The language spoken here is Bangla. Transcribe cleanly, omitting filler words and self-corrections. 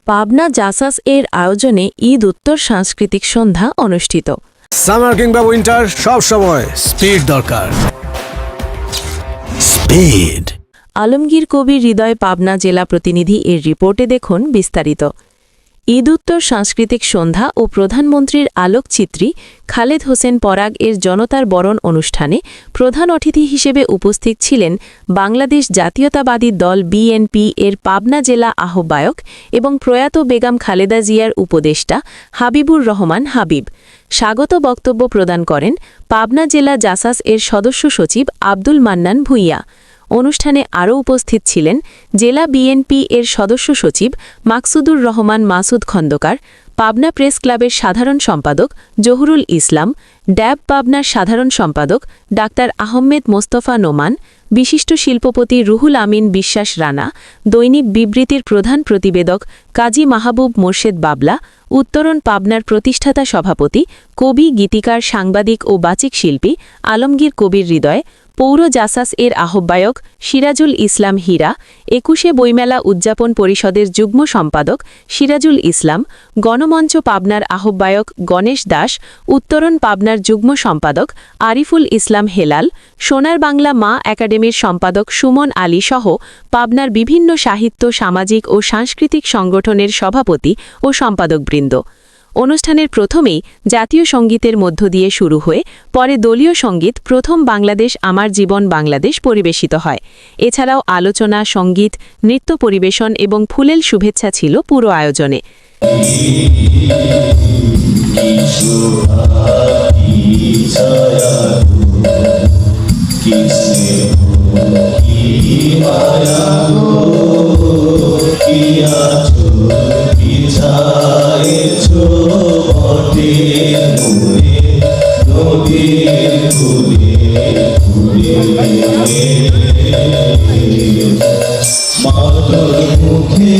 পাবনা জাসাস এর আয়োজনে ঈদ উত্তর সাংস্কৃতিক সন্ধ্যা অনুষ্ঠিত। সামার কিংবা উইন্টার সব সময় স্পিড দরকার। স্পিড। আলমগীর কবির হৃদয় পাবনা জেলা প্রতিনিধি এর রিপোর্টে দেখুন বিস্তারিত। ঈদ উত্তর সাংস্কৃতিক সন্ধ্যা ও প্রধানমন্ত্রীর আলোকচিত্রী খালেদ হোসেন পরাগ এর জনতার বরণ অনুষ্ঠানে প্রধান অতিথি হিসেবে উপস্থিত ছিলেন বাংলাদেশ জাতীয়তাবাদী দল বিএনপি এর পাবনা জেলা আহ্বায়ক এবং প্রয়াত বেগম খালেদা জিয়ার উপদেষ্টা হাবিবুর রহমান হাবিব। স্বাগত বক্তব্য প্রদান করেন পাবনা জেলা জাসাস এর সদস্য সচিব আব্দুল মান্নান ভূঁইয়া। অনুষ্ঠানে আরও উপস্থিত ছিলেন জেলা বিএনপি এর সদস্য সচিব মাকসুদুর রহমান মাসুদ খন্দকার, পাবনা প্রেস ক্লাবের সাধারণ সম্পাদক জহুরুল ইসলাম, ড্যাব পাবনার সাধারণ সম্পাদক ডাক্তার আহমেদ মোস্তফা নোমান, বিশিষ্ট শিল্পপতি রুহুল আমিন বিশ্বাস রানা, দৈনিক বিবৃতির প্রধান প্রতিবেদক কাজী মাহবুব মোর্শেদ বাবলা, উত্তরণ পাবনার প্রতিষ্ঠাতা সভাপতি, কবি, গীতিকার, সাংবাদিক ও বাচিক শিল্পী আলমগীর কবির হৃদয়, পৌর জাসাস এর আহ্বায়ক সিরাজুল ইসলাম হীরা, ২১শে বইমেলা উদযাপন পরিষদের যুগ্ম সম্পাদক সিরাজুল ইসলাম, গণমঞ্চ পাবনার আহ্বায়ক গণেশ দাস, উত্তরণ পাবনার যুগ্ম সম্পাদক আরিফুল ইসলাম হেলাল, সোনার বাংলা মা একাডেমির সম্পাদক সুমন আলী সহ পাবনার বিভিন্ন সাহিত্য, সামাজিক ও সাংস্কৃতিক সংগঠনের সভাপতি ও সম্পাদকবৃন্দ। অনুষ্ঠানের প্রথমেই জাতীয় সঙ্গীতের মধ্য দিয়ে শুরু হয়ে পরে দলীয় সঙ্গীত প্রথম বাংলাদেশ আমার জীবন বাংলাদেশ পরিবেশিত হয়। এছাড়াও আলোচনা, সঙ্গীত, নৃত্য পরিবেশন এবং ফুলেল শুভেচ্ছা ছিল পুরো আয়োজনে। মাতর মুখে